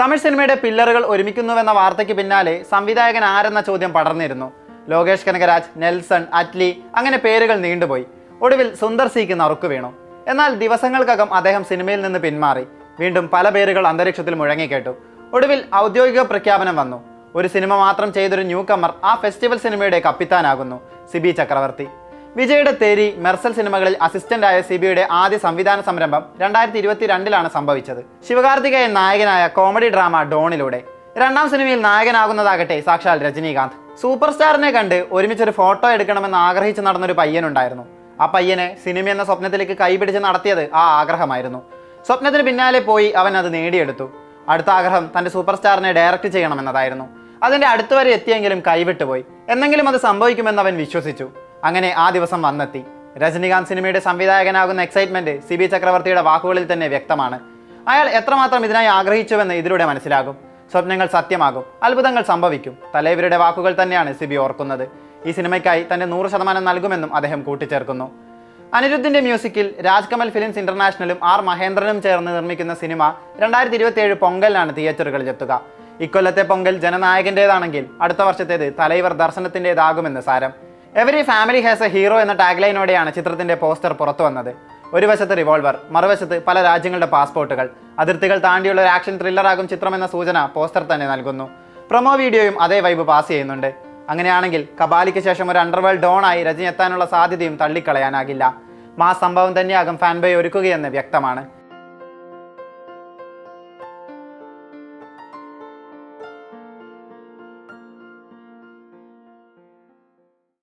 തമിഴ് സിനിമയുടെ പില്ലറുകൾ ഒരുമിക്കുന്നുവെന്ന വാർത്തയ്ക്ക് പിന്നാലെ സംവിധായകൻ ആരെന്ന ചോദ്യം പടർന്നിരുന്നു. ലോകേഷ് കനകരാജ്, നെൽസൺ, അറ്റ്ലി അങ്ങനെ പേരുകൾ നീണ്ടുപോയി. ഒടുവിൽ സുന്ദർ സിക്ക് നറുക്കു വീണു. എന്നാൽ ദിവസങ്ങൾക്കകം അദ്ദേഹം സിനിമയിൽ നിന്ന് പിന്മാറി. വീണ്ടും പല പേരുകൾ അന്തരീക്ഷത്തിൽ മുഴങ്ങിക്കേട്ടു. ഒടുവിൽ ഔദ്യോഗിക പ്രഖ്യാപനം വന്നു. ഒരു സിനിമ മാത്രം ചെയ്തൊരു ന്യൂ കമ്മർ ആ ഫെസ്റ്റിവൽ സിനിമയുടെ കപ്പിത്താനാകുന്നു, സിബി ചക്രവർത്തി. വിജയുടെ തേരി, മെർസൽ സിനിമകളിൽ അസിസ്റ്റന്റായ സിബിയുടെ ആദ്യ സംവിധാന സംരംഭം 2022 സംഭവിച്ചത്. ശിവകാർത്തികേയൻ നായകനായ കോമഡി ഡ്രാമ ഡോണിലൂടെ. രണ്ടാം സിനിമയിൽ നായകനാകുന്നതാകട്ടെ സാക്ഷാൽ രജനീകാന്ത്. സൂപ്പർ സ്റ്റാറിനെ കണ്ട് ഒരുമിച്ചൊരു ഫോട്ടോ എടുക്കണമെന്ന് ആഗ്രഹിച്ച് നടന്നൊരു പയ്യനുണ്ടായിരുന്നു. ആ പയ്യനെ സിനിമ എന്ന സ്വപ്നത്തിലേക്ക് കൈപിടിച്ച് നടത്തിയത് ആ ആഗ്രഹമായിരുന്നു. സ്വപ്നത്തിന് പിന്നാലെ പോയി അവൻ അത് നേടിയെടുത്തു. അടുത്ത ആഗ്രഹം തൻ്റെ സൂപ്പർ സ്റ്റാറിനെ ഡയറക്റ്റ് ചെയ്യണമെന്നതായിരുന്നു. അതിൻ്റെ അടുത്തുവരെ എത്തിയെങ്കിലും കൈവിട്ടുപോയി. എന്നെങ്കിലും അത് സംഭവിക്കുമെന്ന് അവൻ വിശ്വസിച്ചു. അങ്ങനെ ആ ദിവസം വന്നെത്തി. രജനീകാന്ത് സിനിമയുടെ സംവിധായകനാകുന്ന എക്സൈറ്റ്മെന്റ് സിബി ചക്രവർത്തിയുടെ വാക്കുകളിൽ തന്നെ വ്യക്തമാണ്. അയാൾ എത്രമാത്രം ഇതിനായി ആഗ്രഹിച്ചുവെന്ന് ഇതിലൂടെ മനസ്സിലാകും. സ്വപ്നങ്ങൾ സത്യമാകും, അത്ഭുതങ്ങൾ സംഭവിക്കും. തലൈവരുടെ വാക്കുകൾ തന്നെയാണ് സിബി ഓർക്കുന്നത്. ഈ സിനിമയ്ക്കായി തന്റെ 100% നൽകുമെന്നും അദ്ദേഹം കൂട്ടിച്ചേർക്കുന്നു. അനിരുദ്ധിന്റെ മ്യൂസിക്കിൽ രാജ്കമൽ ഫിലിംസ് ഇന്റർനാഷണലും ആർ മഹേന്ദ്രനും ചേർന്ന് നിർമ്മിക്കുന്ന സിനിമ 2027 പൊങ്കലിനാണ് തിയേറ്ററുകളിലെത്തുക. ഇക്കൊല്ലത്തെ പൊങ്കൽ ജനനായകന്റേതാണെങ്കിൽ അടുത്ത വർഷത്തേത് തലൈവർ ദർശനത്തിൻ്റെതാകുമെന്ന് സാരം. Every family has A hero എന്ന ടാഗ്ലൈനോടെയാണ് ചിത്രത്തിന്റെ പോസ്റ്റർ പുറത്തു വന്നത്. ഒരു വശത്ത് റിവോൾവർ, മറുവശത്ത് പല രാജ്യങ്ങളുടെ പാസ്പോർട്ടുകൾ. അതിർത്തികൾ താണ്ടിയുള്ള ഒരു ആക്ഷൻ ത്രില്ലറാകും ചിത്രമെന്ന സൂചന പോസ്റ്റർ തന്നെ നൽകുന്നു. പ്രൊമോ വീഡിയോയും അതേ വൈബ് പാസ് ചെയ്യുന്നുണ്ട്. അങ്ങനെയാണെങ്കിൽ കബാലിക്ക് ശേഷം ഒരു അണ്ടർവേൾഡ് ഡോണായി രജനി എത്താനുള്ള സാധ്യതയും തള്ളിക്കളയാനാകില്ല. മാസ് സംഭവം തന്നെയാകും ഫാൻബോയ് ഒരുക്കുകയെന്ന് വ്യക്തമാണ്.